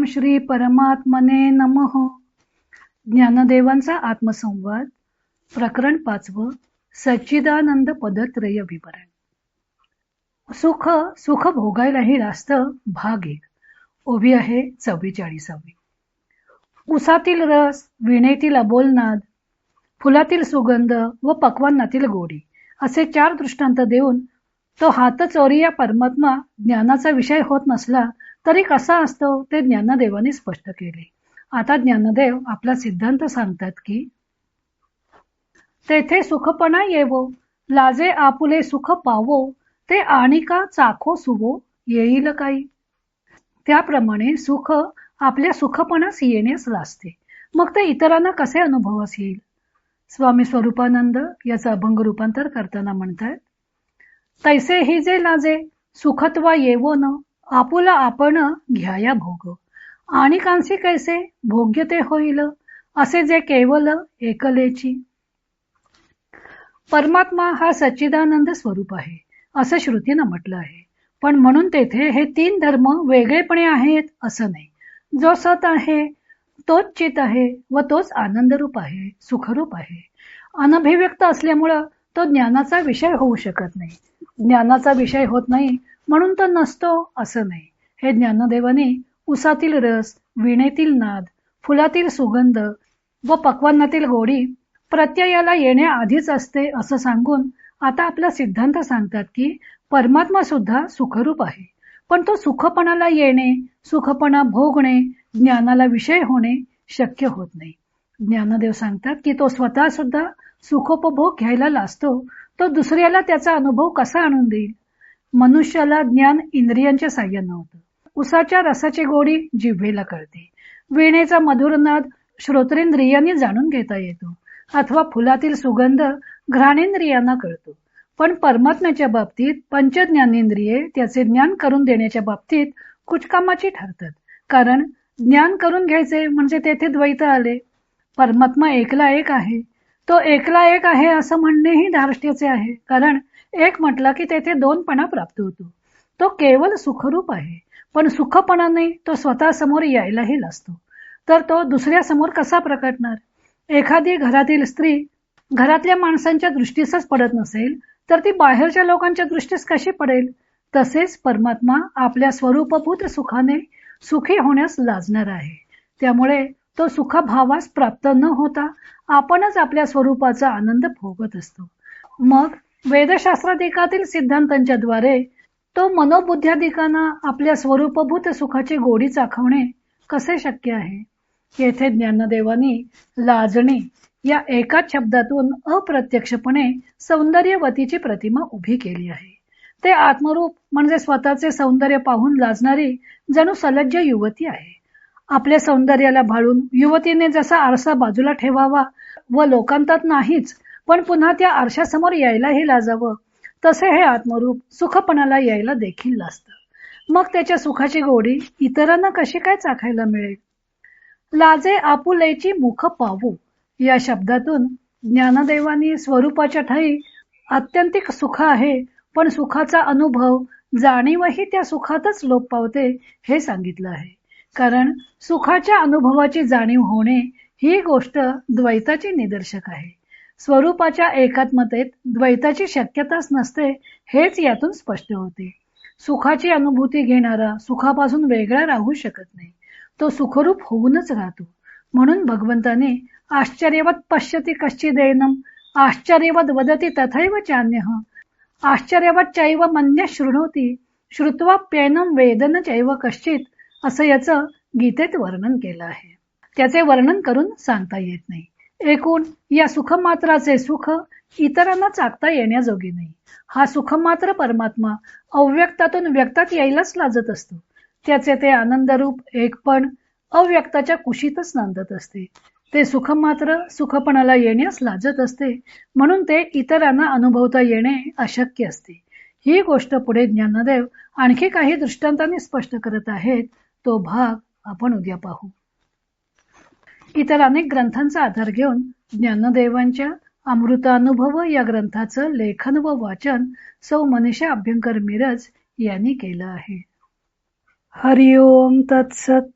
ओम श्री परमात्मने नमः. ज्ञानदेवांचा आत्मसंवाद, प्रकरण 5. सच्चिदानंद पदत्रय विवरण. सुख भोगायलाही रास्त. भाग 1. ओवी आहे 44वी. उसातील रस, वीणेतील अबोलनाद, फुलातील सुगंध व पक्वान्नातील गोडी असे 4 दृष्टांत देऊन तो हातचोरी या परमात्मा ज्ञानाचा विषय होत नसला तरी कसा असतो ते ज्ञानदेवाने स्पष्ट केले. आता ज्ञानदेव आपला सिद्धांत सांगतात की तेथे सुखपणा येवो, लाजे आपुले सुख पावो, ते आणिका चाखो सुवो, येईल काही. त्याप्रमाणे सुख आपल्या सुखपणास येण्यास लाजते, मग ते इतरांना कसे अनुभवास येईल. स्वामी स्वरूपानंद याचं अभंग रूपांतर करताना म्हणतात, तैसे हि जे लाजे सुखत्वा येवो न, आपुला आपण घ्याया भोग, आणि कांसी कैसे भोग्य ते होईल, असे जे केवल एकलेची. परमात्मा हा सच्चिदानंद स्वरूप आहे असं श्रुतीनं म्हटलं आहे, पण म्हणून तेथे हे 3 धर्म वेगळेपणे आहेत असं नाही. जो सत आहे तोच चित आहे व तोच आनंदरूप आहे, सुखरूप आहे. अनभिव्यक्त असल्यामुळं तो ज्ञानाचा विषय होऊ शकत नाही. ज्ञानाचा विषय होत नाही म्हणून तो नसतो असं नाही. हे ज्ञानदेवाने उसातील रस, वीणेतील नाद, फुलातील सुगंध व पक्वान्नातील गोडी प्रत्ययाला येण्याआधीच असते असं सांगून आता आपला सिद्धांत सांगतात की परमात्मा सुद्धा सुखरूप आहे, पण तो सुखपणाला येणे, सुखपणा भोगणे, ज्ञानाला विषय होणे शक्य होत नाही. ज्ञानदेव सांगतात की तो स्वतः सुद्धा सुखोपभोग घ्यायला लाजतो, तो दुसऱ्याला त्याचा अनुभव कसा आणून देईल. मनुष्याला ज्ञान इंद्रियांच्या साह्यानं होतं. उसाच्या रसाची गोडी जिव्हेला कळते, वीणेचा मधुर नाद श्रोत्रेंद्रियांनी जाणून घेता येतो, अथवा फुलातील सुगंध घ्राणेंद्रियांना कळतो. पण परमात्म्याच्या बाबतीत पंचज्ञानेंद्रिये त्याचे ज्ञान करून देण्याच्या बाबतीत कुचकामाची ठरतात, कारण ज्ञान करून घ्यायचे म्हणजे तेथे द्वैत आले. परमात्मा एकला एक आहे. तो एकला एक आहे असं म्हणणेही धार्ष्ट्याचे आहे, कारण एक म्हटला की तेथे 2पणा प्राप्त होतो. तो केवळ सुखरूप आहे, पण सुखपणाने तो स्वतः समोर यायलाही लाजतो, तर तो दुसऱ्या समोर कसा प्रकटणार. एखादी घरातील स्त्री घरातल्या माणसांच्या दृष्टीसच पडत नसेल तर ती बाहेरच्या लोकांच्या दृष्टीस कशी पडेल. तसेच परमात्मा आपल्या स्वरूपभूत सुखाने सुखी होण्यास लाजणार आहे. त्यामुळे तो सुखभावास प्राप्त न होता आपणच आपल्या स्वरूपाचा आनंद भोगत असतो. मग वेदशास्त्राधिकातील सिद्धांतांच्या द्वारे तो मनोबुद्ध्याधिकांना आपल्या स्वरूपभूत सुखाची गोडी चाखवणे कसे शक्य आहे. येथे ज्ञानदेवानी लाजणे या एकाच शब्दातून अप्रत्यक्षपणे सौंदर्यवतीची प्रतिमा उभी केली आहे. ते आत्मरूप म्हणजे स्वतःचे सौंदर्य पाहून लाजणारी जणू सलज्ज युवती आहे. आपल्या सौंदर्याला भाळून युवतीने जसा आरसा बाजूला ठेवावा व लोकांतात नाहीच पण पुन्हा त्या आरशासमोर यायलाही लाजावं, तसे हे आत्मरूप सुखपणाला यायला देखील लाजतं. मग त्याच्या सुखाची गोडी इतरांना कशी काय चाखायला मिळेल. लाजे आपुलेची मुख पावू या शब्दातून ज्ञानदेवानी स्वरूपाच्या ठाई आत्यंतिक सुख आहे, पण सुखाचा अनुभव जाणीवही त्या सुखातच लोप पावते हे सांगितलं आहे. कारण सुखाच्या अनुभवाची जाणीव होणे ही गोष्ट द्वैताची निदर्शक आहे. स्वरूपाच्या एकात्मतेत द्वैताची शक्यताच नसते हेच यातून स्पष्ट होते. सुखाची अनुभूती घेणारा सुखापासून वेगळा राहू शकत नाही, तो सुखरूप होऊनच राहतो. म्हणून भगवंताने आश्चर्यवत पश्यति कश्चिदेनम, आश्चर्यवत वदति तथैव चान्यः, आश्चर्यवत चैव मन्यः शृणोति, श्रुत्वाप्येनं वेदन चैव कश्चित, असं याचं गीतेत वर्णन केलं आहे. त्याचे वर्णन करून सांगता येत नाही. एकूण या सुखमात्राचे सुख इतरांना चाकता येण्याजोगे नाही. हा सुखमात्र परमात्मा अव्यक्तातून व्यक्तात यायलाच लाजत असतो. त्याचे ते आनंदरूप एकपण अव्यक्ताच्या कुशीतच नांदत असते. ते सुखमात्र सुखपणाला येण्यास लाजत असते, म्हणून ते इतरांना अनुभवता येणे अशक्य असते. ही गोष्ट पुढे ज्ञानदेव आणखी काही दृष्टांतांनी स्पष्ट करत आहेत. तो भाग आपण उद्या पाहू. इतर अनेक ग्रंथांचा आधार घेऊन ज्ञानदेवांच्या अमृतानुभव या ग्रंथाचं लेखन व वाचन सौ मनीषा अभ्यंकर मिरज यांनी केलं आहे. हरिओम तत्सत.